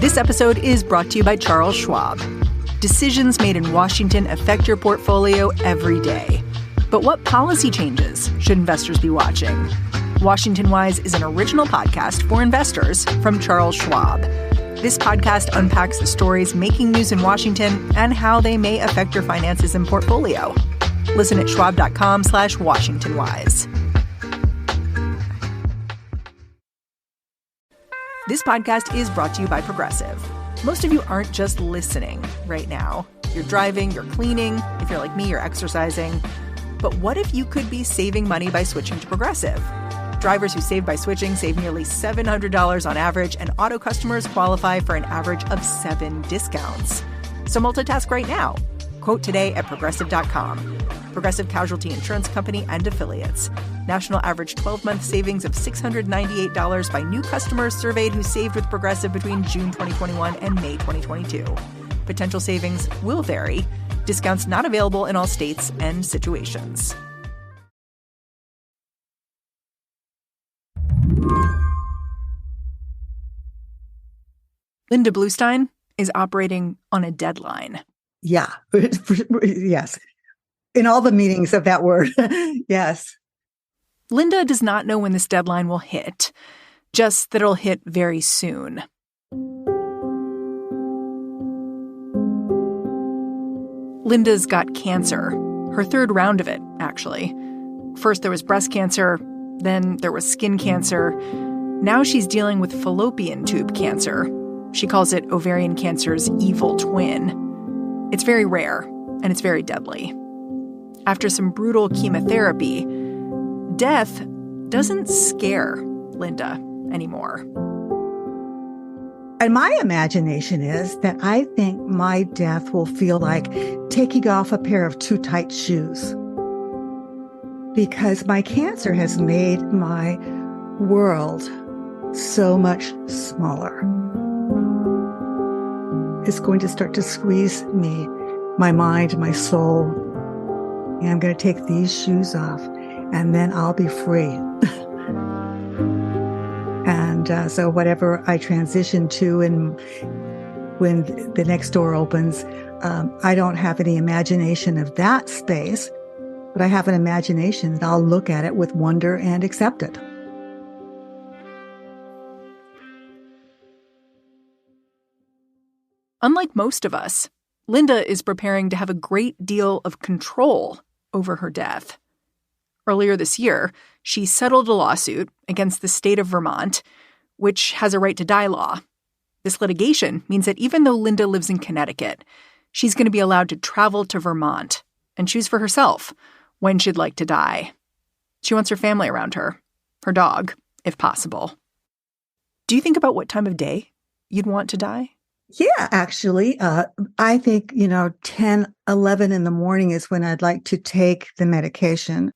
This episode is brought to you by Charles Schwab. Decisions made in Washington affect your portfolio every day. But what policy changes should investors be watching? Washington Wise is an original podcast for investors from Charles Schwab. This podcast unpacks the stories making news in Washington and how they may affect your finances and portfolio. Listen at schwab.com/WashingtonWise. This podcast is brought to you by Progressive. Most of you aren't just listening right now. You're driving, you're cleaning. If you're like me, you're exercising. But what if you could be saving money by switching to Progressive? Drivers who save by switching save nearly $700 on average, and auto customers qualify for an average of 7 discounts. So multitask right now. Quote today at Progressive.com. Progressive Casualty Insurance Company and Affiliates. National average 12-month savings of $698 by new customers surveyed who saved with Progressive between June 2021 and May 2022. Potential savings will vary. Discounts not available in all states and situations. Lynda Bluestein is operating on a deadline. Yeah. Yes. In all the meanings of that word. Yes. Lynda does not know when this deadline will hit, just that it'll hit very soon. Lynda's got cancer, her third round of it, actually. First there was breast cancer, then there was skin cancer. Now she's dealing with fallopian tube cancer. She calls it ovarian cancer's evil twin. It's very rare, and it's very deadly. After some brutal chemotherapy, death doesn't scare Lynda anymore. And my imagination is that I think my death will feel like taking off a pair of too tight shoes. Because my cancer has made my world so much smaller. It's going to start to squeeze me, my mind, my soul. And I'm going to take these shoes off, and then I'll be free. And so whatever I transition to, and when the next door opens, I don't have any imagination of that space, but I have an imagination that I'll look at it with wonder and accept it. Unlike most of us, Lynda is preparing to have a great deal of control over her death. Earlier this year, she settled a lawsuit against the state of Vermont, which has a right to die law. This litigation means that even though Lynda lives in Connecticut, she's going to be allowed to travel to Vermont and choose for herself when she'd like to die. She wants her family around her dog, if possible. Do you think about what time of day you'd want to die? Yeah, actually, I think, 10, 11 in the morning is when I'd like to take the medication.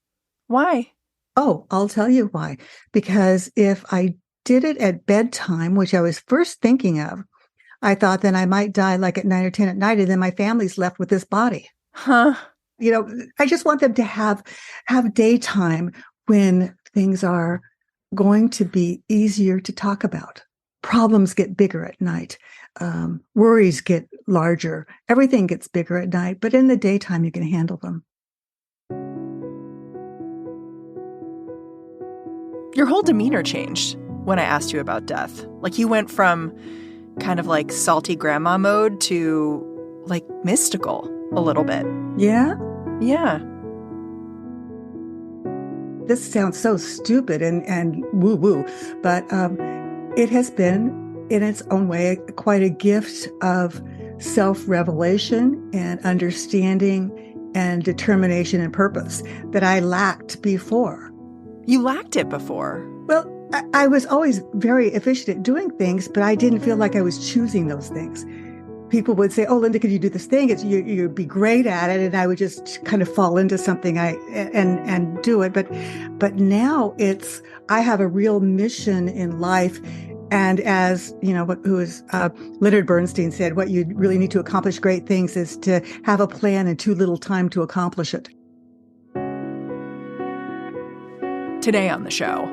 Why? Oh, I'll tell you why. Because if I did it at bedtime, which I was first thinking of, I thought then I might die like at 9 or 10 at night, and then my family's left with this body. Huh? I just want them to have daytime when things are going to be easier to talk about. Problems get bigger at night. Worries get larger. Everything gets bigger at night, but in the daytime, you can handle them. Your whole demeanor changed when I asked you about death. Like, you went from kind of like salty grandma mode to like mystical a little bit. Yeah? Yeah. This sounds so stupid and woo-woo, but it has been, in its own way, quite a gift of self-revelation and understanding and determination and purpose that I lacked before. You lacked it before? Well, I was always very efficient at doing things, but I didn't feel like I was choosing those things. People would say, "Oh, Lynda, could you do this thing? You'd be great at it," and I would just kind of fall into something and do it. But now I have a real mission in life. And as, who is Lynda Bluestein said, what you really need to accomplish great things is to have a plan and too little time to accomplish it. Today on the show,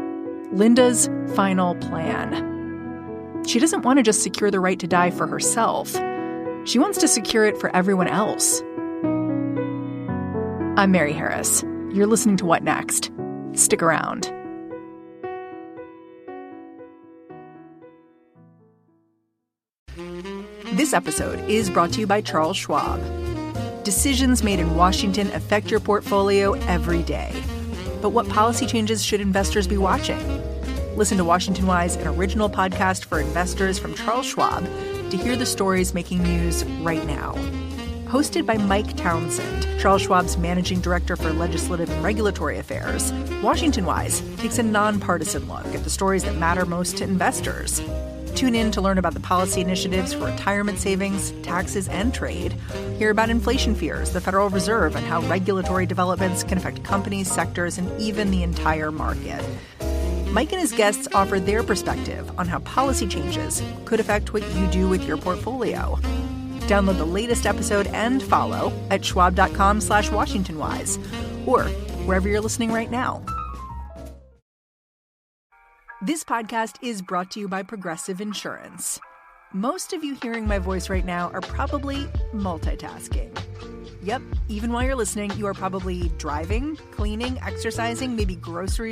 Lynda's final plan. She doesn't want to just secure the right to die for herself. She wants to secure it for everyone else. I'm Mary Harris. You're listening to What Next? Stick around. This episode is brought to you by Charles Schwab. Decisions made in Washington affect your portfolio every day. But what policy changes should investors be watching? Listen to Washington Wise, an original podcast for investors from Charles Schwab, to hear the stories making news right now. Hosted by Mike Townsend, Charles Schwab's managing director for legislative and regulatory affairs, Washington Wise takes a nonpartisan look at the stories that matter most to investors. Tune in to learn about the policy initiatives for retirement savings, taxes, and trade. Hear about inflation fears, the Federal Reserve, and how regulatory developments can affect companies, sectors, and even the entire market. Mike and his guests offer their perspective on how policy changes could affect what you do with your portfolio. Download the latest episode and follow at schwab.com/WashingtonWise or wherever you're listening right now. This podcast is brought to you by Progressive Insurance. Most of you hearing my voice right now are probably multitasking. Yep, even while you're listening, you are probably driving, cleaning, exercising, maybe grocery